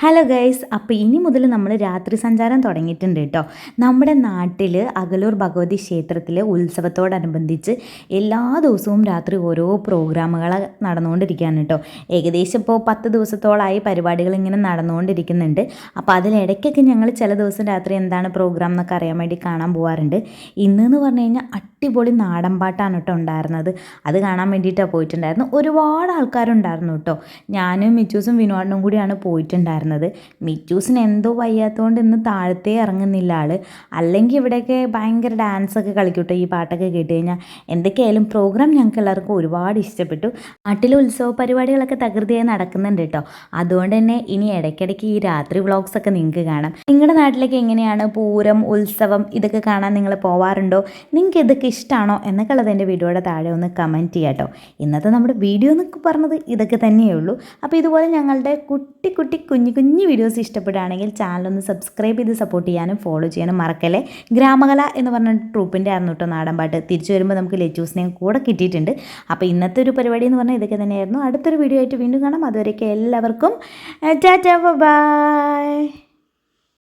Hello guys, അപ്പോൾ ഇനി മുതൽ നമ്മൾ രാത്രി സഞ്ചാരം തുടങ്ങിയിട്ടുണ്ട് കേട്ടോ. നമ്മുടെ നാട്ടിൽ അകലൂർ ഭഗവതി ക്ഷേത്രത്തിൽ ഉത്സവത്തോടനുബന്ധിച്ച് എല്ലാ ദിവസവും രാത്രി ഓരോ പ്രോഗ്രാമുകൾ നടന്നുകൊണ്ടിരിക്കുകയാണ് കേട്ടോ. ഏകദേശം ഇപ്പോൾ 10 ദിവസത്തോളമായി പരിപാടികൾ ഇങ്ങനെ നടന്നുകൊണ്ടിരിക്കുന്നുണ്ട്. അപ്പോൾ അതിലിടയ്ക്കൊക്കെ ഞങ്ങൾ ചില ദിവസം രാത്രി എന്താണ് പ്രോഗ്രാം എന്നൊക്കെ അറിയാൻ വേണ്ടി കാണാൻ പോകാറുണ്ട്. ഇന്നെന്ന് പറഞ്ഞു കഴിഞ്ഞാൽ അടിപൊളി നാടൻ പാട്ടാണ് കേട്ടോ ഉണ്ടായിരുന്നത്. അത് കാണാൻ വേണ്ടിയിട്ടാണ് പോയിട്ടുണ്ടായിരുന്നു. ഒരുപാട് ആൾക്കാരുണ്ടായിരുന്നു കേട്ടോ. ഞാനും മിച്ചൂസും വിനോദനും കൂടിയാണ് പോയിട്ടുണ്ടായിരുന്നത്. മിച്ചൂസിന് എന്തോ വയ്യാത്തതുകൊണ്ട് ഇന്ന് താഴത്തേ ഇറങ്ങുന്നില്ല ആൾ. അല്ലെങ്കിൽ ഇവിടെയൊക്കെ ഭയങ്കര ഡാൻസൊക്കെ കളിക്കൂട്ടോ ഈ പാട്ടൊക്കെ കേട്ട് കഴിഞ്ഞാൽ. എന്തൊക്കെയായാലും പ്രോഗ്രാം ഞങ്ങൾക്ക് എല്ലാവർക്കും ഒരുപാട് ഇഷ്ടപ്പെട്ടു. നാട്ടിലെ ഉത്സവ പരിപാടികളൊക്കെ തകൃതിയായി നടക്കുന്നുണ്ട് കേട്ടോ. അതുകൊണ്ട് തന്നെ ഇനി ഇടയ്ക്കിടയ്ക്ക് ഈ രാത്രി വ്ളോഗ്സൊക്കെ നിങ്ങൾക്ക് കാണാം. നിങ്ങളുടെ നാട്ടിലേക്ക് എങ്ങനെയാണ് പൂരം, ഉത്സവം ഇതൊക്കെ കാണാൻ നിങ്ങൾ പോവാറുണ്ടോ? നിങ്ങൾക്ക് ഇതൊക്കെ ഇഷ്ടമാണോ എന്നൊക്കെ ഉള്ളത് എൻ്റെ വീഡിയോയുടെ താഴെ ഒന്ന് കമൻറ്റ് ചെയ്യാം കേട്ടോ. ഇന്നത്തെ നമ്മുടെ വീഡിയോ എന്നൊക്കെ പറഞ്ഞത് ഇതൊക്കെ തന്നെയേ ഉള്ളൂ. അപ്പോൾ ഇതുപോലെ ഞങ്ങളുടെ കുഞ്ഞു വീഡിയോസ് ഇഷ്ടപ്പെടുകയാണെങ്കിൽ ചാനലൊന്ന് സബ്സ്ക്രൈബ് ചെയ്ത് സപ്പോർട്ട് ചെയ്യാനും ഫോളോ ചെയ്യാനും മറക്കല്ലേ. ഗ്രാമകല എന്ന് പറഞ്ഞ ട്രൂപ്പിൻ്റെ ആയിരുന്നു കേട്ടോ നാടൻ പാട്ട്. തിരിച്ചു വരുമ്പോൾ നമുക്ക് ലെറ്റൂസിനെയും കൂടെ കിട്ടിയിട്ടുണ്ട്. അപ്പോൾ ഇന്നത്തെ ഒരു പരിപാടി എന്ന് പറഞ്ഞാൽ ഇതൊക്കെ തന്നെയായിരുന്നു. അടുത്തൊരു വീഡിയോ ആയിട്ട് വീണ്ടും കാണാം. അതുവരെയൊക്കെ എല്ലാവർക്കും ടാറ്റാ ബൈ.